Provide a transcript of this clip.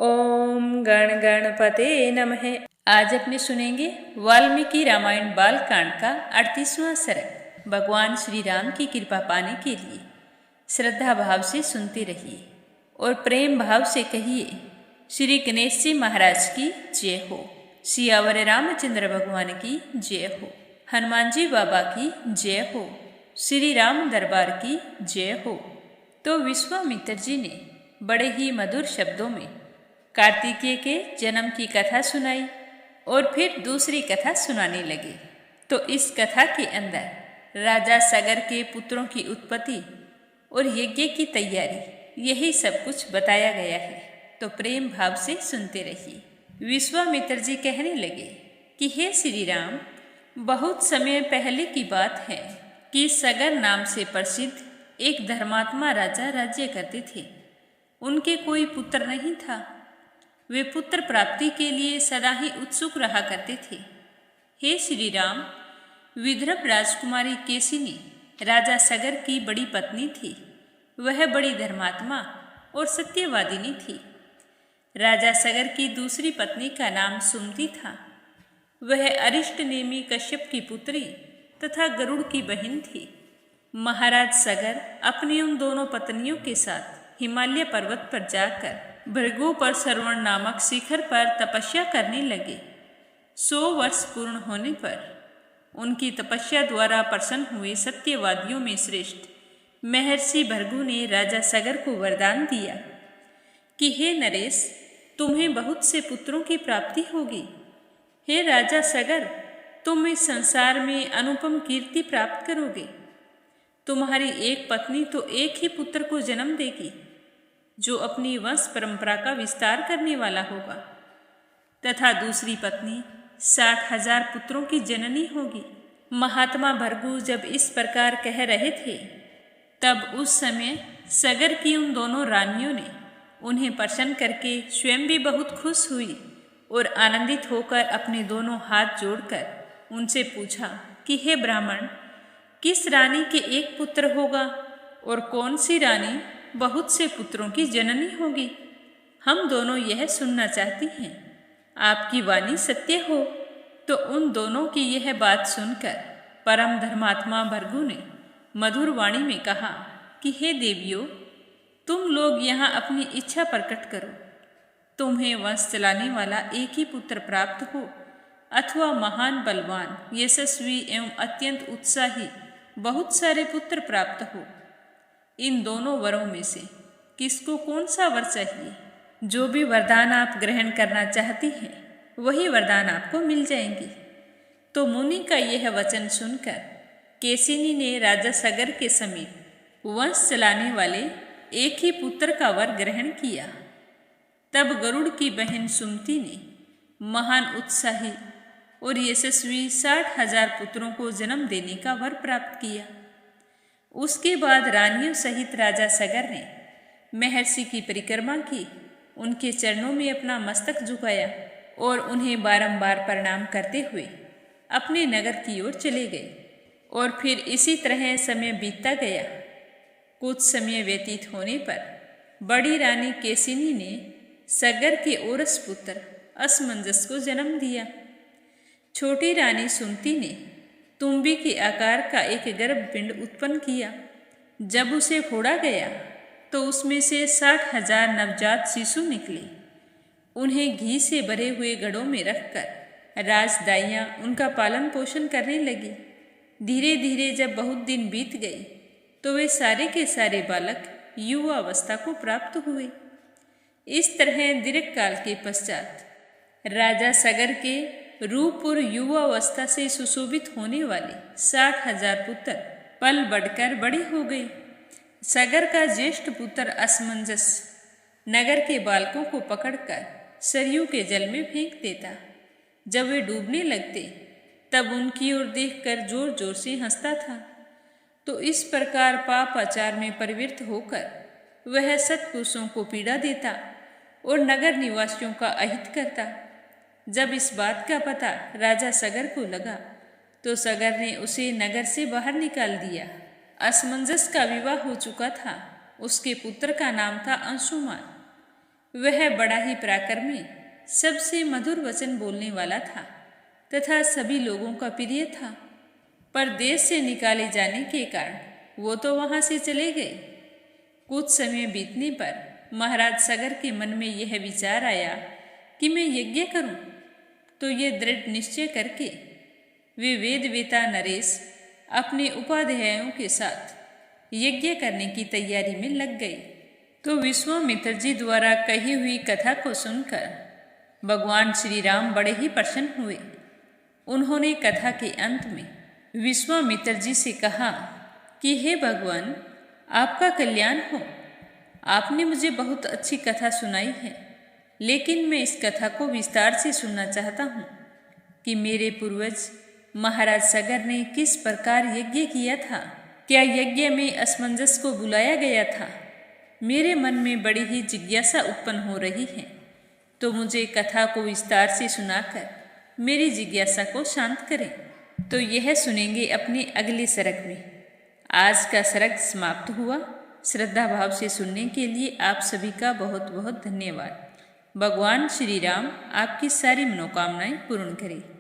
ओम गण गणपते नमः। आज अपने सुनेंगे वाल्मीकि रामायण बालकांड का 38वां सर्ग। भगवान श्री राम की कृपा पाने के लिए श्रद्धा भाव से सुनते रहिए और प्रेम भाव से कहिए। श्री गणेश जी महाराज की जय हो। सियावर रामचंद्र भगवान की जय हो। हनुमान जी बाबा की जय हो। श्री राम दरबार की जय हो। तो विश्वामित्र जी ने बड़े ही मधुर शब्दों में कार्तिकेय के जन्म की कथा सुनाई और फिर दूसरी कथा सुनाने लगे। तो इस कथा के अंदर राजा सगर के पुत्रों की उत्पत्ति और यज्ञ की तैयारी, यही सब कुछ बताया गया है। तो प्रेम भाव से सुनते रहिए। विश्वामित्र जी कहने लगे कि हे श्री राम, बहुत समय पहले की बात है कि सगर नाम से प्रसिद्ध एक धर्मात्मा राजा राज्य करते थे। उनके कोई पुत्र नहीं था। वे पुत्र प्राप्ति के लिए सदा ही उत्सुक रहा करते थे। हे श्री राम, विदर्भ राजकुमारी केसिनी राजा सगर की बड़ी पत्नी थी। वह बड़ी धर्मात्मा और सत्यवादिनी थी। राजा सगर की दूसरी पत्नी का नाम सुमति था। वह अरिष्ट नेमी कश्यप की पुत्री तथा गरुड़ की बहन थी। महाराज सगर अपनी उन दोनों पत्नियों के साथ हिमालय पर्वत पर जाकर भृगु पर श्रवण नामक शिखर पर तपस्या करने लगे। 100 वर्ष पूर्ण होने पर उनकी तपस्या द्वारा प्रसन्न हुए सत्यवादियों में श्रेष्ठ महर्षि भृगु ने राजा सगर को वरदान दिया कि हे नरेश, तुम्हें बहुत से पुत्रों की प्राप्ति होगी। हे राजा सगर, तुम इस संसार में अनुपम कीर्ति प्राप्त करोगे। तुम्हारी एक पत्नी तो एक ही पुत्र को जन्म देगी, जो अपनी वंश परंपरा का विस्तार करने वाला होगा, तथा दूसरी पत्नी 60,000 पुत्रों की जननी होगी। महात्मा भृगु जब इस प्रकार कह रहे थे, तब उस समय सगर की उन दोनों रानियों ने उन्हें प्रसन्न करके स्वयं भी बहुत खुश हुई और आनंदित होकर अपने दोनों हाथ जोड़कर उनसे पूछा कि हे ब्राह्मण, किस रानी के एक पुत्र होगा और कौन सी रानी बहुत से पुत्रों की जननी होगी? हम दोनों यह सुनना चाहती हैं। आपकी वाणी सत्य हो। तो उन दोनों की यह बात सुनकर परम धर्मात्मा भृगु ने मधुर वाणी में कहा कि हे देवियों, तुम लोग यहाँ अपनी इच्छा प्रकट करो। तुम्हें वंश चलाने वाला एक ही पुत्र प्राप्त हो अथवा महान बलवान, यशस्वी एवं अत्यंत उत्साही बहुत सारे पुत्र प्राप्त हो। इन दोनों वरों में से किसको कौन सा वर चाहिए? जो भी वरदान आप ग्रहण करना चाहती हैं, वही वरदान आपको मिल जाएंगे। तो मुनि का यह वचन सुनकर केसिनी ने राजा सगर के समीप वंश चलाने वाले एक ही पुत्र का वर ग्रहण किया। तब गरुड़ की बहन सुमति ने महान उत्साही और यशस्वी 60,000 पुत्रों को जन्म देने का वर प्राप्त किया। उसके बाद रानियों सहित राजा सगर ने महर्षि की परिक्रमा की, उनके चरणों में अपना मस्तक झुकाया और उन्हें बारंबार प्रणाम करते हुए अपने नगर की ओर चले गए। और फिर इसी तरह समय बीतता गया। कुछ समय व्यतीत होने पर बड़ी रानी केसिनी ने सगर के ओरस पुत्र असमंजस को जन्म दिया। छोटी रानी सुमति ने तुम्बी के आकार का एक गर्भपिंड उत्पन्न किया। जब उसे फोड़ा गया तो उसमें से 60,000 नवजात शिशु निकले। उन्हें घी से भरे हुए घड़ों में रखकर राजदाइयाँ उनका पालन पोषण करने लगी। धीरे धीरे जब बहुत दिन बीत गए तो वे सारे के सारे बालक युवावस्था को प्राप्त हुए। इस तरह दीर्घ काल के पश्चात राजा सगर के रूप और युवावस्था से सुशोभित होने वाले 60,000 पुत्र पल बढ़कर बड़े हो गए। सगर का ज्येष्ठ पुत्र असमंजस नगर के बालकों को पकड़कर सरयू के जल में फेंक देता। जब वे डूबने लगते तब उनकी ओर देखकर जोर जोर से हंसता था। तो इस प्रकार पाप आचार में प्रवृत्त होकर वह सत्पुरुषों को पीड़ा देता और नगर निवासियों का अहित करता। जब इस बात का पता राजा सगर को लगा तो सगर ने उसे नगर से बाहर निकाल दिया। असमंजस का विवाह हो चुका था। उसके पुत्र का नाम था अंशुमान। वह बड़ा ही पराक्रमी, सबसे मधुर वचन बोलने वाला था तथा सभी लोगों का प्रिय था। पर देश से निकाले जाने के कारण वो तो वहाँ से चले गए। कुछ समय बीतने पर महाराज सगर के मन में यह विचार आया कि मैं यज्ञ करूं। तो ये दृढ़ निश्चय करके वे वेदवेता नरेश अपने उपाध्यायों के साथ यज्ञ करने की तैयारी में लग गए। तो विश्वामित्र जी द्वारा कही हुई कथा को सुनकर भगवान श्री राम बड़े ही प्रसन्न हुए। उन्होंने कथा के अंत में विश्वामित्र जी से कहा कि हे भगवान, आपका कल्याण हो। आपने मुझे बहुत अच्छी कथा सुनाई है, लेकिन मैं इस कथा को विस्तार से सुनना चाहता हूँ कि मेरे पूर्वज महाराज सगर ने किस प्रकार यज्ञ किया था। क्या यज्ञ में असमंजस को बुलाया गया था? मेरे मन में बड़ी ही जिज्ञासा उत्पन्न हो रही है, तो मुझे कथा को विस्तार से सुनाकर मेरी जिज्ञासा को शांत करें। तो यह सुनेंगे अपने अगले सरग में। आज का सरग समाप्त हुआ। श्रद्धा भाव से सुनने के लिए आप सभी का बहुत बहुत धन्यवाद। भगवान श्री राम आपकी सारी मनोकामनाएं पूर्ण करें।